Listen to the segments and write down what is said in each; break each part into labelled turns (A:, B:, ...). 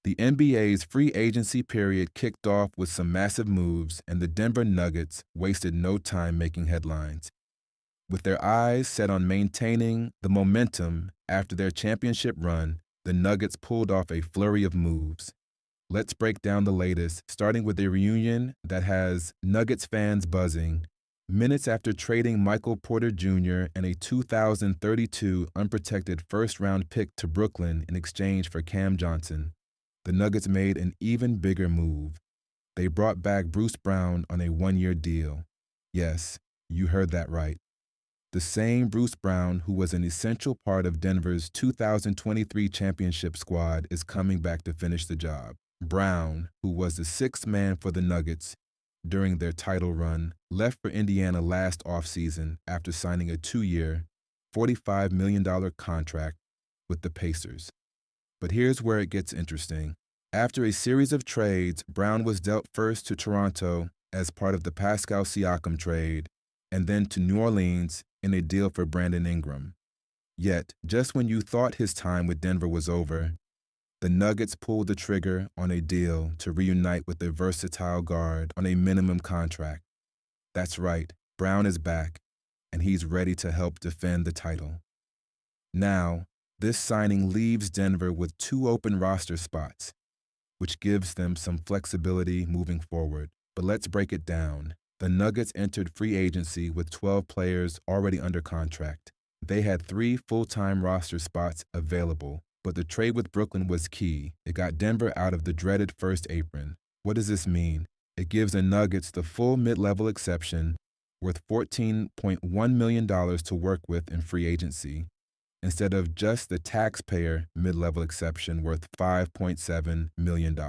A: The NBA's free agency period kicked off with some massive moves, and the Denver Nuggets wasted no time making headlines. With their eyes set on maintaining the momentum after their championship run, the Nuggets pulled off a flurry of moves. Let's break down the latest, starting with a reunion that has Nuggets fans buzzing. Minutes after trading Michael Porter Jr. and a 2032 unprotected first-round pick to Brooklyn in exchange for Cam Johnson, the Nuggets made an even bigger move. They brought back Bruce Brown on a one-year deal. Yes, you heard that right. The same Bruce Brown who was an essential part of Denver's 2023 championship squad is coming back to finish the job. Brown, who was the sixth man for the Nuggets during their title run, left for Indiana last offseason after signing a 2-year, $45 million contract with the Pacers. But here's where it gets interesting. After a series of trades, Brown was dealt first to Toronto as part of the Pascal Siakam trade, and then to New Orleans in a deal for Brandon Ingram. Yet, just when you thought his time with Denver was over, the Nuggets pulled the trigger on a deal to reunite with a versatile guard on a minimum contract. That's right, Brown is back, and he's ready to help defend the title. Now, this signing leaves Denver with 2 open roster spots, which gives them some flexibility moving forward. But let's break it down. The Nuggets entered free agency with 12 players already under contract. They had 3 full-time roster spots available, but the trade with Brooklyn was key. It got Denver out of the dreaded first apron. What does this mean? It gives the Nuggets the full mid-level exception worth $14.1 million to work with in free agency, instead of just the taxpayer mid-level exception worth $5.7 million.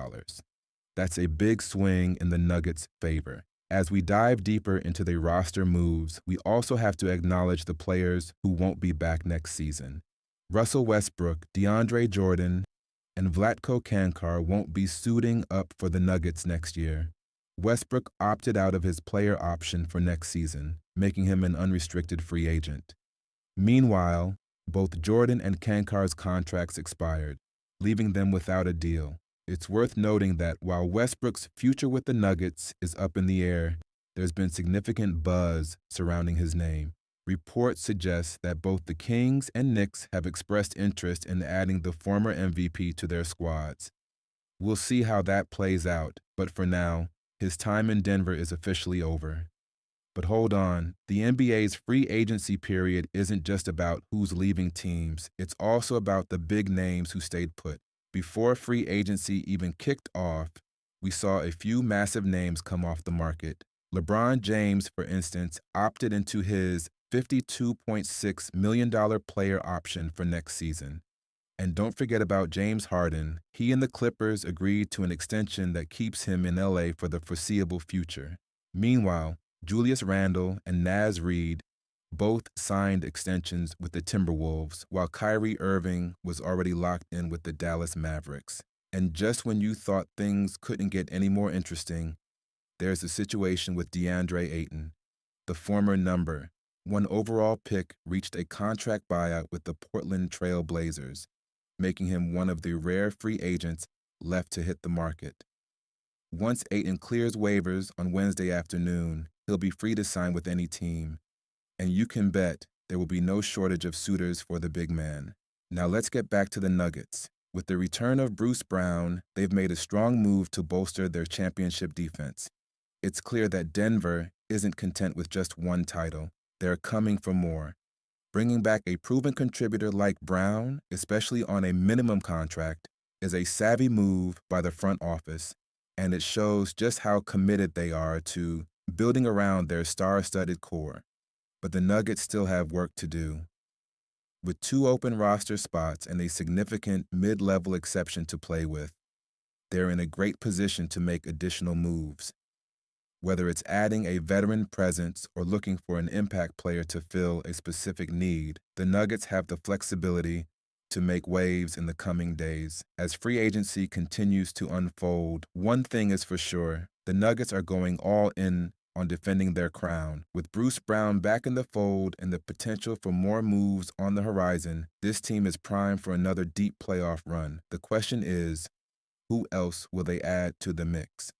A: That's a big swing in the Nuggets' favor. As we dive deeper into the roster moves, we also have to acknowledge the players who won't be back next season. Russell Westbrook, DeAndre Jordan, and Vlatko Cancar won't be suiting up for the Nuggets next year. Westbrook opted out of his player option for next season, making him an unrestricted free agent. Meanwhile, both Jordan and Cancar's contracts expired, leaving them without a deal. It's worth noting that while Westbrook's future with the Nuggets is up in the air, there's been significant buzz surrounding his name. Reports suggest that both the Kings and Knicks have expressed interest in adding the former MVP to their squads. We'll see how that plays out, but for now, his time in Denver is officially over. But hold on, the NBA's free agency period isn't just about who's leaving teams, it's also about the big names who stayed put. Before free agency even kicked off, we saw a few massive names come off the market. LeBron James, for instance, opted into his $52.6 million player option for next season. And don't forget about James Harden. He and the Clippers agreed to an extension that keeps him in LA for the foreseeable future. Meanwhile, Julius Randle and Naz Reid both signed extensions with the Timberwolves, while Kyrie Irving was already locked in with the Dallas Mavericks. And just when you thought things couldn't get any more interesting, there's a situation with Deandre Ayton. The former number 1 overall pick reached a contract buyout with the Portland Trail Blazers, making him one of the rare free agents left to hit the market. Once Ayton clears waivers on Wednesday afternoon, he'll be free to sign with any team. And you can bet there will be no shortage of suitors for the big man. Now let's get back to the Nuggets. With the return of Bruce Brown, they've made a strong move to bolster their championship defense. It's clear that Denver isn't content with just one title. They're coming for more. Bringing back a proven contributor like Brown, especially on a minimum contract, is a savvy move by the front office, and it shows just how committed they are to building around their star-studded core. But the Nuggets still have work to do. With 2 open roster spots and a significant mid-level exception to play with, they're in a great position to make additional moves. Whether it's adding a veteran presence or looking for an impact player to fill a specific need, the Nuggets have the flexibility to make waves in the coming days. As free agency continues to unfold, one thing is for sure, the Nuggets are going all in on defending their crown. With Bruce Brown back in the fold and the potential for more moves on the horizon, this team is primed for another deep playoff run. The question is, Who else will they add to the mix?